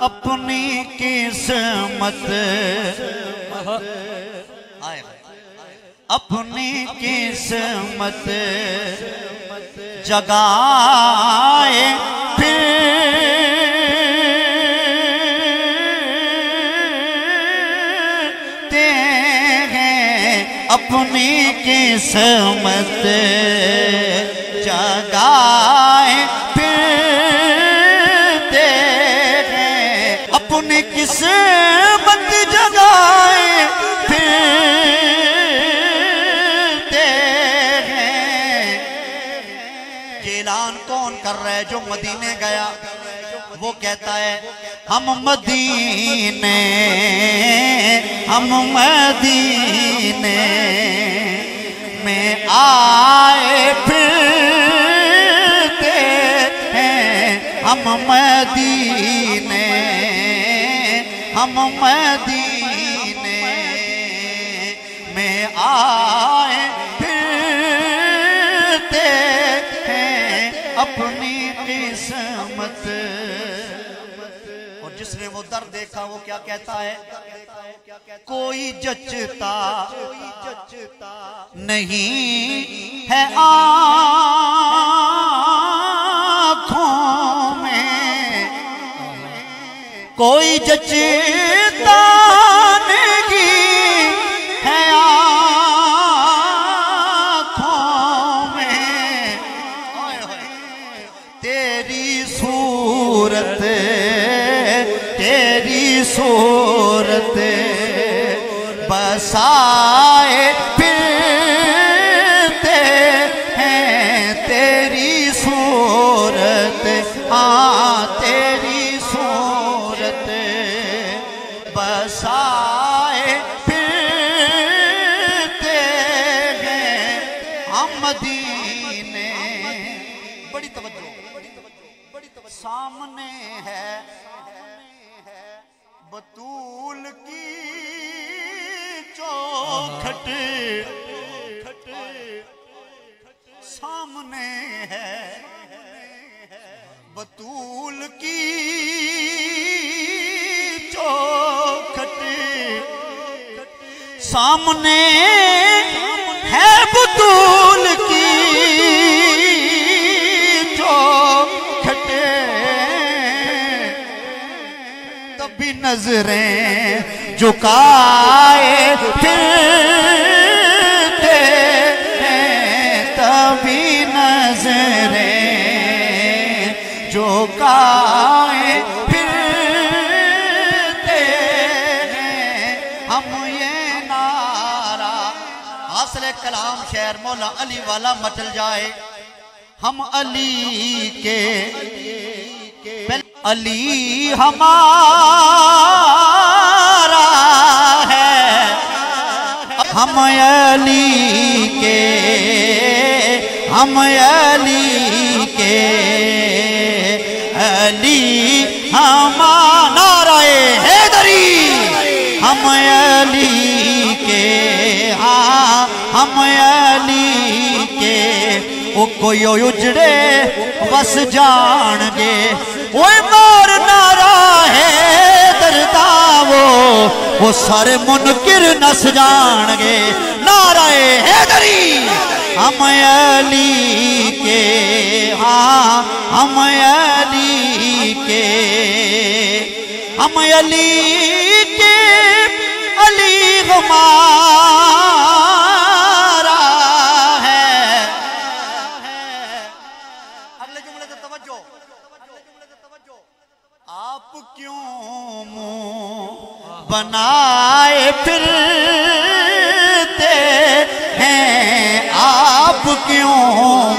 अपनी किस्मत अपनी किस्मत जगाए फिरते हैं अपनी किस्मत जगाए फिरते हैं अपनी किस्मत जगाए ऐलान कौन कर रहा है? जो मदीने गया वो कहता है हम मदीने में आए फिरते हैं हम मदीने में आए अपनी किस्मत। और जिसने वो दर देखा वो क्या कहता है? कोई जचता नहीं है आँखों में, कोई जचता सूरत बसाए फिरते हैं तेरी सूरत, हाँ तेरी सूरत बसाए फिरते हैं हम मदीने। बड़ी तवज्जो सामने है बतूल की चौखट, सामने है बतूल की चौखट, सामने है बतूल की चौखट, तभी नजरें झुकाए फिरते हैं, तभी नजरें झुकाए फिरते हैं हम ये नारा। हासिल कलाम शेर मौला अली वाला मचल जाए। हम अली के अली हमारा है, हम अली के अली हमारा हैदरी, हम अली के, हाँ हम अली के। वो कोई उजड़े बस जाणगे ओए मोर नारा है दरदा वो सारे मुनकिर नस जाणगे। नाराए हैदरी हम अली के, हाँ हम अली के, हम अली के, अली हमारा है। अगले जुमले से तवज्जो, आप क्यों मुंह बनाए फिरते हैं, आप क्यों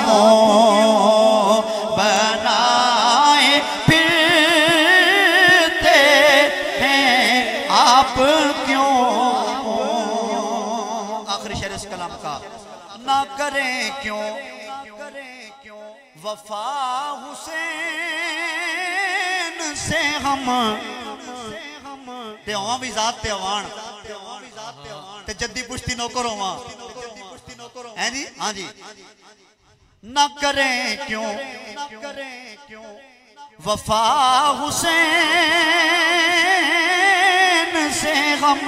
मुंह बनाए फिरते हैं, आप क्यों। आखिरी शेर इस कलाम का। ना करें क्यों वफा हुसैन से हम ते ओवा भी जात ते अवान ते जद्दी पुश्ती नौकर होवा हैं जी। हाँ जी न करें क्यों वफा हुसैन से हम,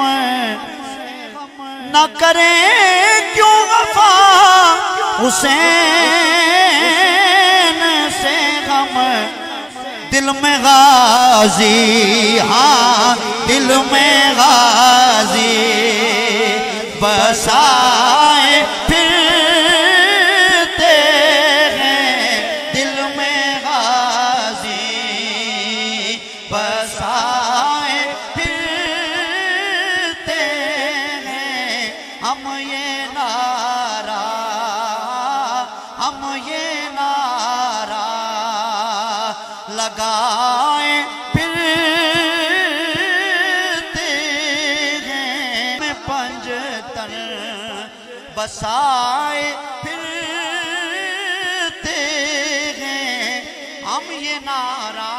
न करें क्यों वफा हुसैन से हम। दिल में गाजी, हाँ दिल में गाजी बसाए फिरते हैं, दिल में गाजी बसाए फिरते हैं। हम ये नारा लगाए फिरते हैं, में पंजतन बसाए फिरते हैं। हम ये नारा